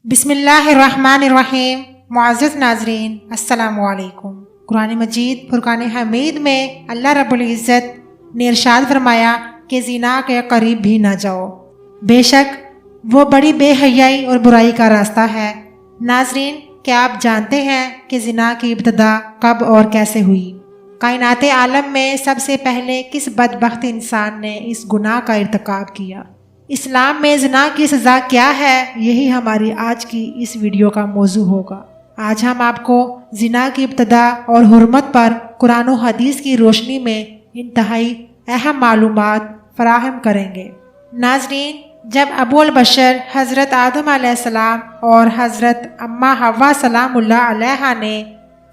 بسم اللہ الرحمن الرحیم۔ معزز ناظرین السلام علیکم۔ قرآن مجید فرقان حمید میں اللہ رب العزت نے ارشاد فرمایا کہ زنا کے قریب بھی نہ جاؤ، بے شک وہ بڑی بے حیائی اور برائی کا راستہ ہے۔ ناظرین، کیا آپ جانتے ہیں کہ زنا کی ابتدا کب اور کیسے ہوئی؟ کائنات عالم میں سب سے پہلے کس بدبخت انسان نے اس گناہ کا ارتکاب کیا؟ اسلام میں زنا کی سزا کیا ہے؟ یہی ہماری آج کی اس ویڈیو کا موضوع ہوگا۔ آج ہم آپ کو زنا کی ابتدا اور حرمت پر قرآن و حدیث کی روشنی میں انتہائی اہم معلومات فراہم کریں گے۔ ناظرین، جب ابو البشر حضرت آدم علیہ السلام اور حضرت اماں حوا سلام اللہ علیہا نے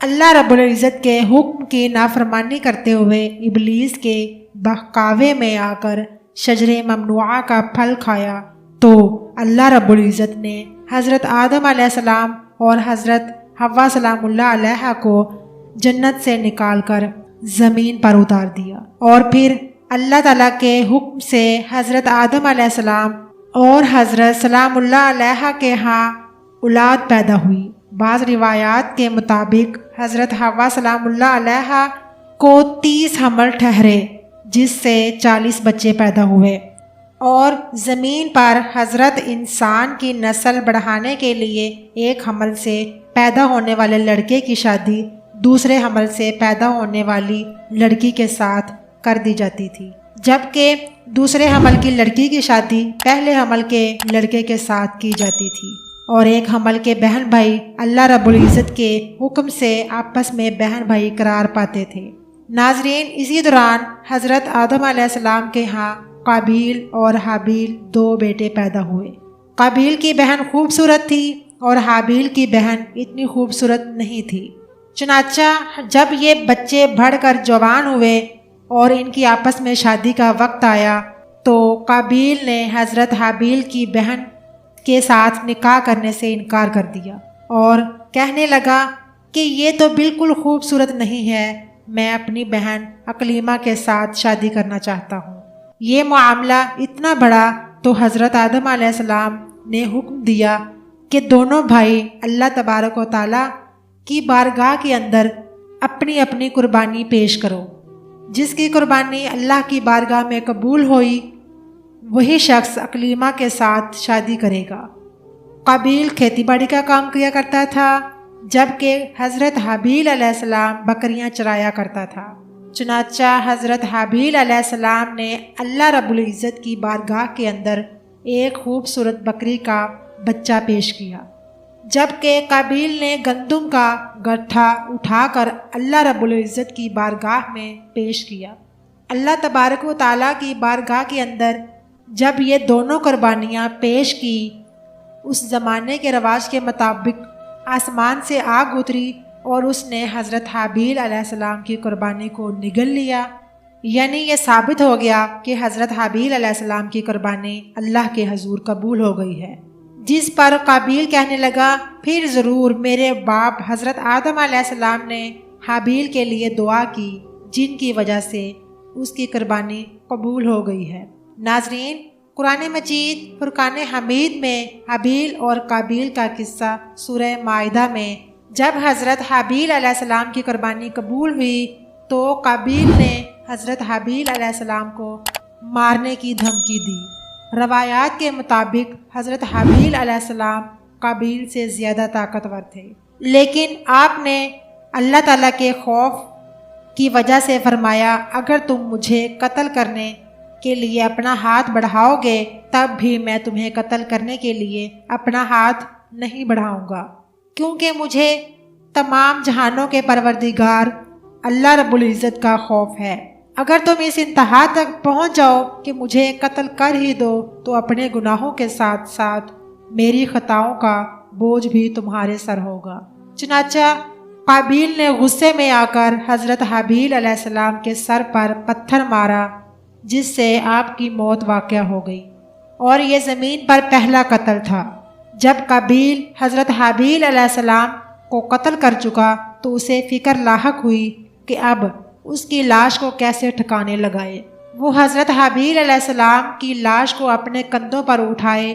اللہ رب العزت کے حکم کی نافرمانی کرتے ہوئے ابلیس کے بہکاوے میں آ کر شجر ممنوعہ کا پھل کھایا، تو اللہ رب العزت نے حضرت آدم علیہ السلام اور حضرت حوا سلام اللہ علیہا کو جنت سے نکال کر زمین پر اتار دیا، اور پھر اللہ تعالیٰ کے حکم سے حضرت آدم علیہ السلام اور حضرت سلام اللہ علیہا کے ہاں اولاد پیدا ہوئی۔ بعض روایات کے مطابق حضرت حوا سلام اللہ علیہا کو 30 حمل ٹھہرے، جس سے 40 بچے پیدا ہوئے، اور زمین پر حضرت انسان کی نسل بڑھانے کے لیے ایک حمل سے پیدا ہونے والے لڑکے کی شادی دوسرے حمل سے پیدا ہونے والی لڑکی کے ساتھ کر دی جاتی تھی، جبکہ دوسرے حمل کی لڑکی کی شادی پہلے حمل کے لڑکے کے ساتھ کی جاتی تھی، اور ایک حمل کے بہن بھائی اللہ رب العزت کے حکم سے آپس میں بہن بھائی قرار پاتے تھے۔ ناظرین، اسی دوران حضرت آدم علیہ السلام کے ہاں قابیل اور حابیل 2 بیٹے پیدا ہوئے۔ قابیل کی بہن خوبصورت تھی اور حابیل کی بہن اتنی خوبصورت نہیں تھی۔ چنانچہ جب یہ بچے بڑھ کر جوان ہوئے اور ان کی آپس میں شادی کا وقت آیا، تو قابیل نے حضرت حابیل کی بہن کے ساتھ نکاح کرنے سے انکار کر دیا اور کہنے لگا کہ یہ تو بالکل خوبصورت نہیں ہے، میں اپنی بہن عقلیمہ کے ساتھ شادی کرنا چاہتا ہوں۔ یہ معاملہ اتنا بڑا تو حضرت آدم علیہ السلام نے حکم دیا کہ دونوں بھائی اللہ تبارک و تعالیٰ کی بارگاہ کے اندر اپنی اپنی قربانی پیش کرو۔ جس کی قربانی اللہ کی بارگاہ میں قبول ہوئی، وہی شخص عقلیمہ کے ساتھ شادی کرے گا۔ قابیل کھیتی باڑی کا کام کیا کرتا تھا، جبکہ حضرت حابیل علیہ السلام بکریاں چرایا کرتا تھا۔ چنانچہ حضرت حابیل علیہ السلام نے اللہ رب العزت کی بارگاہ کے اندر ایک خوبصورت بکری کا بچہ پیش کیا، جبکہ قابیل نے گندم کا گٹھا اٹھا کر اللہ رب العزت کی بارگاہ میں پیش کیا۔ اللہ تبارک و تعالیٰ کی بارگاہ کے اندر جب یہ دونوں قربانیاں پیش کی، اس زمانے کے رواج کے مطابق آسمان سے آگ اتری اور اس نے حضرت حابیل علیہ السلام کی قربانی کو نگل لیا، یعنی یہ ثابت ہو گیا کہ حضرت حابیل علیہ السلام کی قربانی اللہ کے حضور قبول ہو گئی ہے۔ جس پر قابیل کہنے لگا، پھر ضرور میرے باپ حضرت آدم علیہ السلام نے حابیل کے لیے دعا کی، جن کی وجہ سے اس کی قربانی قبول ہو گئی ہے۔ ناظرین، قرآن مجید فرقان حمید میں حابیل اور قابیل کا قصہ سورہ مائدہ میں جب حضرت حابیل علیہ السلام کی قربانی قبول ہوئی، تو قابیل نے حضرت حابیل علیہ السلام کو مارنے کی دھمکی دی۔ روایات کے مطابق حضرت حابیل علیہ السلام قابیل سے زیادہ طاقتور تھے، لیکن آپ نے اللہ تعالیٰ کے خوف کی وجہ سے فرمایا، اگر تم مجھے قتل کرنے کے لیے اپنا ہاتھ بڑھاؤ گے، تب بھی میں تمہیں قتل کرنے کے لیے اپنا ہاتھ نہیں بڑھاؤں گا، کیونکہ مجھے تمام جہانوں کے پروردگار اللہ رب العزت کا خوف ہے۔ اگر تم اس انتہا تک پہنچ جاؤ کہ مجھے قتل کر ہی دو، تو اپنے گناہوں کے ساتھ ساتھ میری خطاؤں کا بوجھ بھی تمہارے سر ہوگا۔ چنانچہ قابیل نے غصے میں آ کر حضرت حابیل علیہ السلام کے سر پر پتھر مارا، جس سے آپ کی موت واقع ہو گئی، اور یہ زمین پر پہلا قتل تھا۔ جب قابیل حضرت حابیل علیہ السلام کو قتل کر چکا، تو اسے فکر لاحق ہوئی کہ اب اس کی لاش کو کیسے ٹھکانے لگائے۔ وہ حضرت حابیل علیہ السلام کی لاش کو اپنے کندھوں پر اٹھائے